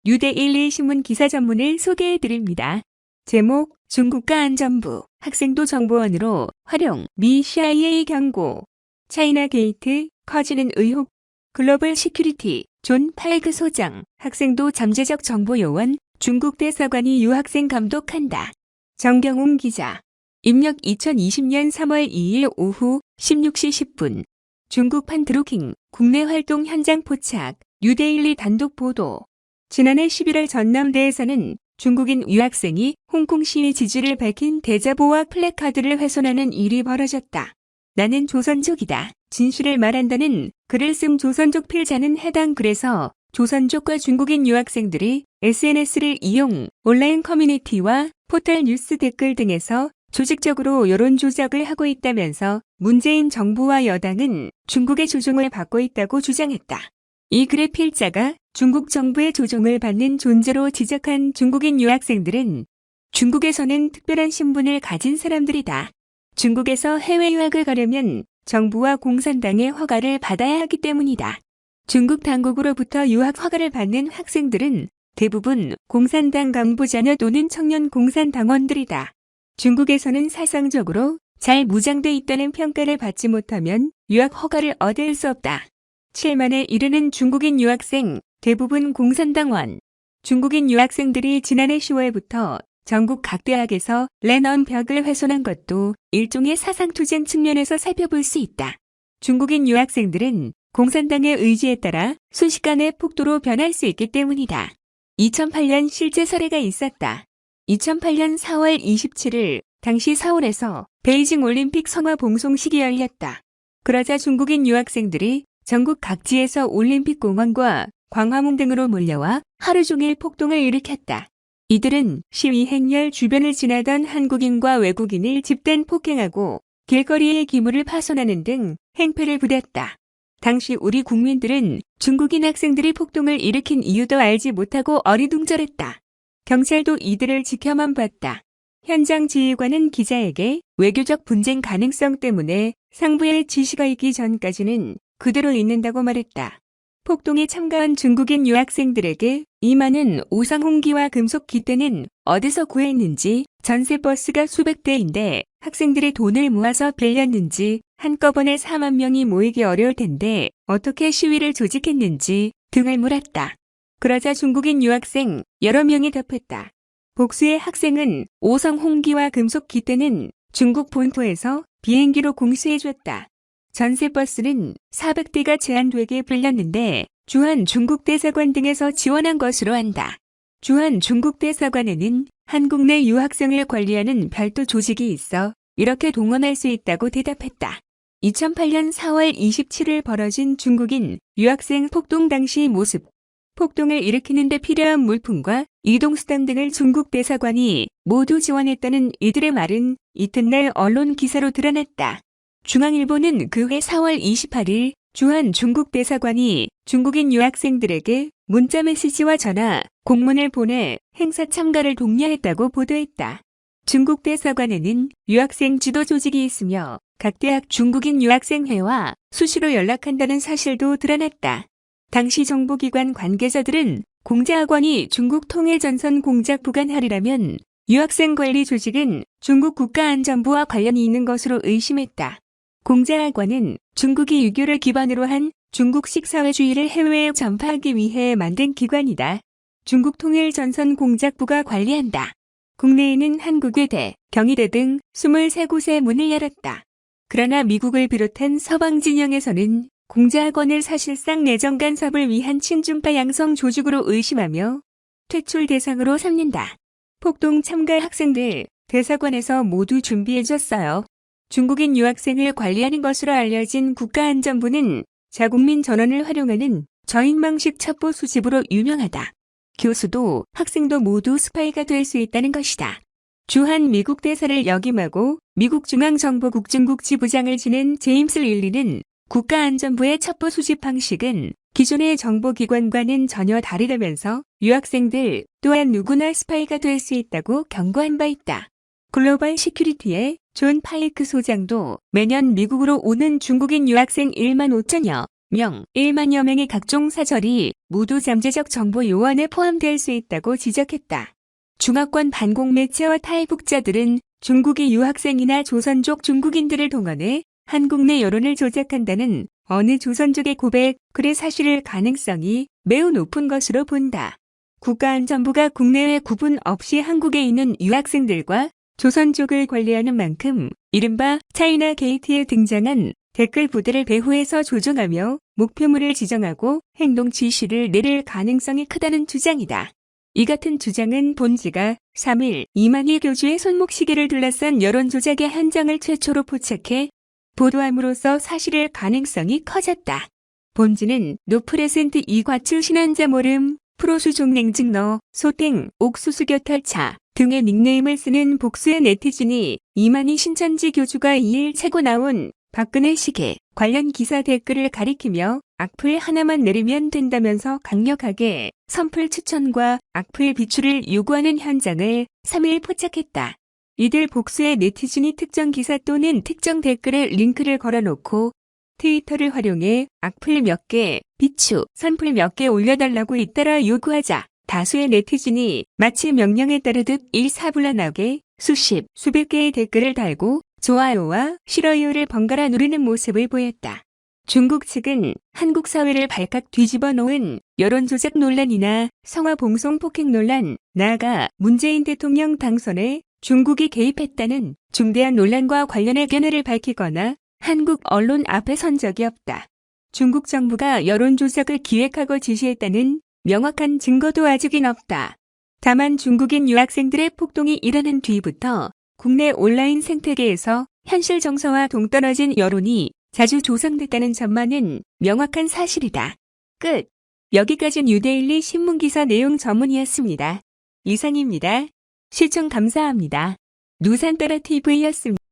뉴데일리 신문 기사 전문을 소개해드립니다. 제목, 중국과 안전부, 학생도 정보원으로 활용, 미 CIA 경고. 차이나 게이트, 커지는 의혹. 글로벌 시큐리티, 존 팔그 소장, 학생도 잠재적 정보 요원, 중국 대사관이 유학생 감독한다. 정경웅 기자. 입력 2020년 3월 2일 오후 16시 10분. 중국 판드루킹, 국내 활동 현장 포착, 뉴데일리 단독 보도. 지난해 11월 전남대에서는 중국인 유학생이 홍콩 시위 지지를 밝힌 대자보와 플래카드를 훼손하는 일이 벌어졌다. 나는 조선족이다. 진실을 말한다는 글을 쓴 조선족 필자는 해당 글에서 조선족과 중국인 유학생들이 SNS를 이용 온라인 커뮤니티와 포털 뉴스 댓글 등에서 조직적으로 여론 조작을 하고 있다면서 문재인 정부와 여당은 중국의 조종을 받고 있다고 주장했다. 이 글의 필자가 중국 정부의 조종을 받는 존재로 지적한 중국인 유학생들은 중국에서는 특별한 신분을 가진 사람들이다. 중국에서 해외 유학을 가려면 정부와 공산당의 허가를 받아야 하기 때문이다. 중국 당국으로부터 유학 허가를 받는 학생들은 대부분 공산당 간부자녀 또는 청년 공산당원들이다. 중국에서는 사상적으로 잘 무장돼 있다는 평가를 받지 못하면 유학 허가를 얻을 수 없다. 7만에 이르는 중국인 유학생, 대부분 공산당원. 중국인 유학생들이 지난해 10월부터 전국 각 대학에서 랜원 벽을 훼손한 것도 일종의 사상투쟁 측면에서 살펴볼 수 있다. 중국인 유학생들은 공산당의 의지에 따라 순식간에 폭도로 변할 수 있기 때문이다. 2008년 실제 사례가 있었다. 2008년 4월 27일 당시 서울에서 베이징 올림픽 성화 봉송식이 열렸다. 그러자 중국인 유학생들이 전국 각지에서 올림픽 공원과 광화문 등으로 몰려와 하루 종일 폭동을 일으켰다. 이들은 시위 행렬 주변을 지나던 한국인과 외국인을 집단 폭행하고 길거리의 기물을 파손하는 등 행패를 부렸다. 당시 우리 국민들은 중국인 학생들이 폭동을 일으킨 이유도 알지 못하고 어리둥절했다. 경찰도 이들을 지켜만 봤다. 현장 지휘관은 기자에게 외교적 분쟁 가능성 때문에 상부의 지시가 있기 전까지는 그대로 있는다고 말했다. 폭동에 참가한 중국인 유학생들에게 이 많은 오성홍기와 금속 기대는 어디서 구했는지, 전세버스가 수백 대인데 학생들이 돈을 모아서 빌렸는지, 한꺼번에 4만 명이 모이기 어려울 텐데 어떻게 시위를 조직했는지 등을 물었다. 그러자 중국인 유학생 여러 명이 답했다. 복수의 학생은 오성홍기와 금속 기대는 중국 본토에서 비행기로 공수해줬다. 전세버스는 400대가 제한되게 빌렸는데 주한 중국 대사관 등에서 지원한 것으로 안다. 주한 중국 대사관에는 한국 내 유학생을 관리하는 별도 조직이 있어 이렇게 동원할 수 있다고 대답했다. 2008년 4월 27일 벌어진 중국인 유학생 폭동 당시 모습. 폭동을 일으키는 데 필요한 물품과 이동수단 등을 중국 대사관이 모두 지원했다는 이들의 말은 이튿날 언론 기사로 드러났다. 중앙일보는 그해 4월 28일 주한 중국 대사관이 중국인 유학생들에게 문자메시지와 전화, 공문을 보내 행사 참가를 독려했다고 보도했다. 중국 대사관에는 유학생 지도 조직이 있으며 각 대학 중국인 유학생회와 수시로 연락한다는 사실도 드러났다. 당시 정보기관 관계자들은 공자학원이 중국 통일전선 공작 부관하리라면 유학생 관리 조직은 중국 국가안전부와 관련이 있는 것으로 의심했다. 공자학원은 중국이 유교를 기반으로 한 중국식 사회주의를 해외에 전파하기 위해 만든 기관이다. 중국 통일전선 공작부가 관리한다. 국내에는 한국외대, 경희대 등 23곳에 문을 열었다. 그러나 미국을 비롯한 서방 진영에서는 공자학원을 사실상 내정 간섭을 위한 친중파 양성 조직으로 의심하며 퇴출 대상으로 삼는다. 폭동 참가 학생들 대사관에서 모두 준비해줬어요. 중국인 유학생을 관리하는 것으로 알려진 국가안전부는 자국민 전원을 활용하는 저인망식 첩보 수집으로 유명하다. 교수도 학생도 모두 스파이가 될 수 있다는 것이다. 주한 미국 대사를 역임하고 미국 중앙정보국 중국 지부장을 지낸 제임스 릴리는 국가안전부의 첩보 수집 방식은 기존의 정보기관과는 전혀 다르다면서 유학생들 또한 누구나 스파이가 될 수 있다고 경고한 바 있다. 글로벌 시큐리티의 존 파이크 소장도 매년 미국으로 오는 중국인 유학생 1만 5천여 명 1만여 명의 각종 사설이 모두 잠재적 정보 요원에 포함될 수 있다고 지적했다. 중화권 반공 매체와 탈북자들은 중국의 유학생이나 조선족 중국인들을 동원해 한국 내 여론을 조작한다는 어느 조선족의 고백글의 사실 가능성이 매우 높은 것으로 본다. 국가안전부가 국내외 구분 없이 한국에 있는 유학생들과 조선족을 관리하는 만큼 이른바 차이나 게이트에 등장한 댓글 부대를 배후에서 조종하며 목표물을 지정하고 행동 지시를 내릴 가능성이 크다는 주장이다. 이 같은 주장은 본지가 3일 이만희 교주의 손목시계를 둘러싼 여론조작의 현장을 최초로 포착해 보도함으로써 사실일 가능성이 커졌다. 본지는 노프레센트 이과출 신한자 모름, 프로수 종냉증너, 소땡, 옥수수겨털차 등의 닉네임을 쓰는 복수의 네티즌이 이만희 신천지 교주가 2일 최고 나온 박근혜 시계 관련 기사 댓글을 가리키며 악플 하나만 내리면 된다면서 강력하게 선플 추천과 악플 비추를 요구하는 현장을 3일 포착했다. 이들 복수의 네티즌이 특정 기사 또는 특정 댓글에 링크를 걸어놓고 트위터를 활용해 악플 몇 개, 비추, 선플 몇 개 올려달라고 잇따라 요구하자 다수의 네티즌이 마치 명령에 따르듯 일사불란하게 수십, 수백 개의 댓글을 달고 좋아요와 싫어요를 번갈아 누르는 모습을 보였다. 중국 측은 한국 사회를 발칵 뒤집어 놓은 여론조작 논란이나 성화 봉송 폭행 논란, 나아가 문재인 대통령 당선에 중국이 개입했다는 중대한 논란과 관련해 견해를 밝히거나 한국 언론 앞에 선 적이 없다. 중국 정부가 여론조작을 기획하고 지시했다는 명확한 증거도 아직은 없다. 다만 중국인 유학생들의 폭동이 일어난 뒤부터 국내 온라인 생태계에서 현실 정서와 동떨어진 여론이 자주 조성됐다는 점만은 명확한 사실이다. 끝. 여기까지 뉴데일리 신문기사 내용 전문이었습니다. 이상입니다. 시청 감사합니다. 누산따라 TV였습니다.